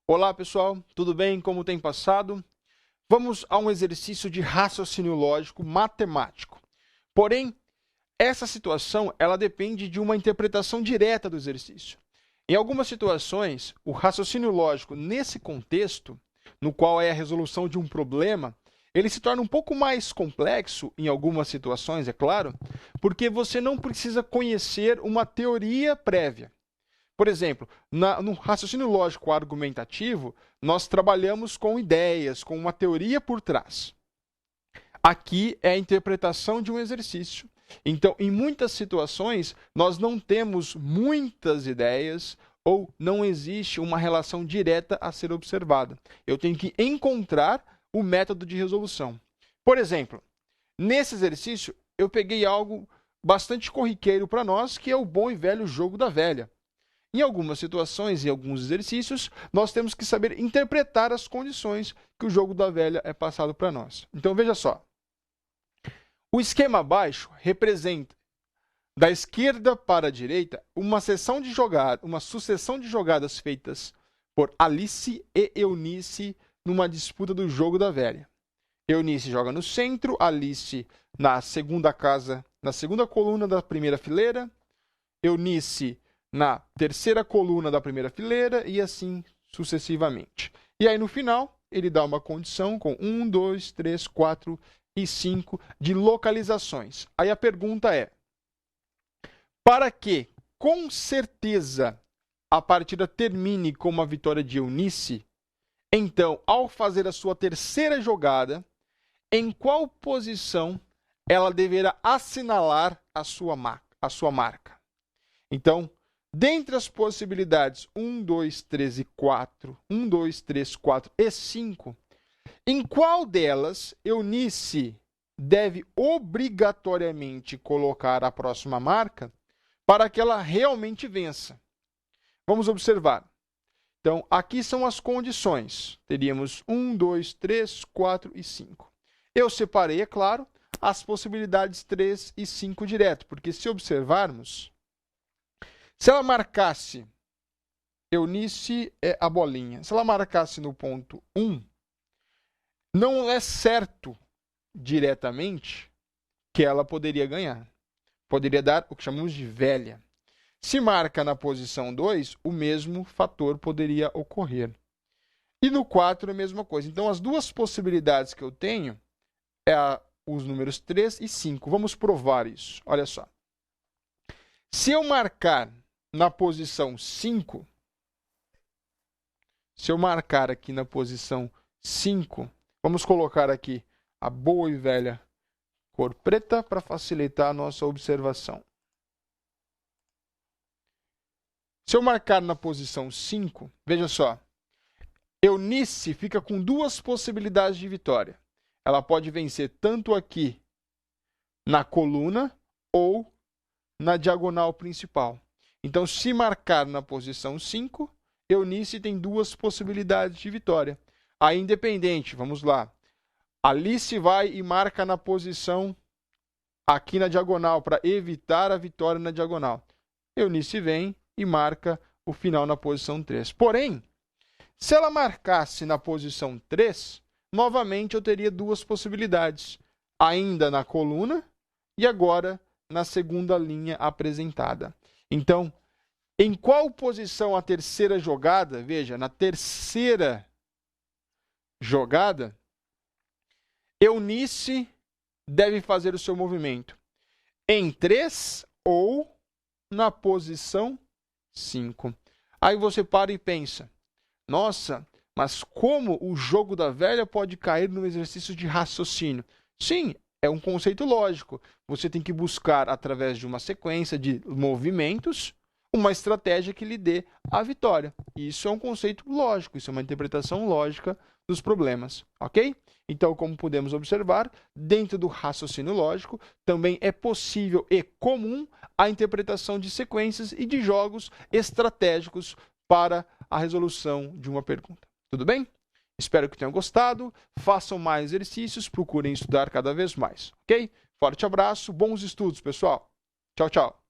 Olá pessoal, tudo bem? Como tem passado? Vamos a um exercício de raciocínio lógico matemático. Porém, essa situação ela depende de uma interpretação direta do exercício. Em algumas situações, o raciocínio lógico nesse contexto, no qual é a resolução de um problema, ele se torna um pouco mais complexo em algumas situações, é claro, porque você não precisa conhecer uma teoria prévia. Por exemplo, no raciocínio lógico argumentativo, nós trabalhamos com ideias, com uma teoria por trás. Aqui é a interpretação de um exercício. Então, em muitas situações, nós não temos muitas ideias ou não existe uma relação direta a ser observada. Eu tenho que encontrar o método de resolução. Por exemplo, nesse exercício, eu peguei algo bastante corriqueiro para nós, que é o bom e velho jogo da velha. Em algumas situações e alguns exercícios, nós temos que saber interpretar as condições que o jogo da velha é passado para nós. Então, veja só. O esquema abaixo representa, da esquerda para a direita, uma sucessão de jogadas feitas por Alice e Eunice numa disputa do jogo da velha. Eunice joga no centro, Alice na segunda coluna da primeira fileira, Eunice na terceira coluna da primeira fileira e assim sucessivamente. E aí, no final, ele dá uma condição com 1, 2, 3, 4 e 5 de localizações. Aí a pergunta é, para que, com certeza, a partida termine com uma vitória de Eunice, então, ao fazer a sua terceira jogada, em qual posição ela deverá assinalar a sua marca? Então, dentre as possibilidades 1, 2, 3 e 4, 1, 2, 3, 4 e 5, em qual delas Eunice deve obrigatoriamente colocar a próxima marca para que ela realmente vença? Vamos observar. Então, aqui são as condições. Teríamos 1, 2, 3, 4 e 5. Eu separei, é claro, as possibilidades 3 e 5 direto, porque se observarmos, se ela marcasse, Eunice é a bolinha, se ela marcasse no ponto 1, não é certo diretamente que ela poderia ganhar. Poderia dar o que chamamos de velha. Se marca na posição 2, o mesmo fator poderia ocorrer. E no 4 é a mesma coisa. Então, as duas possibilidades que eu tenho é os números 3 e 5. Vamos provar isso. Olha só. Se eu marcar na posição 5, se eu marcar aqui na posição 5, vamos colocar aqui a boa e velha cor preta para facilitar a nossa observação. Se eu marcar na posição 5, veja só, Eunice fica com duas possibilidades de vitória. Ela pode vencer tanto aqui na coluna ou na diagonal principal. Então, se marcar na posição 5, Eunice tem duas possibilidades de vitória. Aí, independente, vamos lá. Alice vai e marca na posição aqui na diagonal, para evitar a vitória na diagonal. Eunice vem e marca o final na posição 3. Porém, se ela marcasse na posição 3, novamente eu teria duas possibilidades. Ainda na coluna e agora na segunda linha apresentada. Então, em qual posição a terceira jogada? Veja, na terceira jogada, Eunice deve fazer o seu movimento em 3 ou na posição 5. Aí você para e pensa, nossa, mas como o jogo da velha pode cair no exercício de raciocínio? Sim, é um conceito lógico. Você tem que buscar, através de uma sequência de movimentos, uma estratégia que lhe dê a vitória. Isso é um conceito lógico, isso é uma interpretação lógica dos problemas, ok? Então, como podemos observar, dentro do raciocínio lógico, também é possível e comum a interpretação de sequências e de jogos estratégicos para a resolução de uma pergunta. Tudo bem? Espero que tenham gostado. Façam mais exercícios, procurem estudar cada vez mais, ok? Forte abraço, bons estudos, pessoal. Tchau, tchau.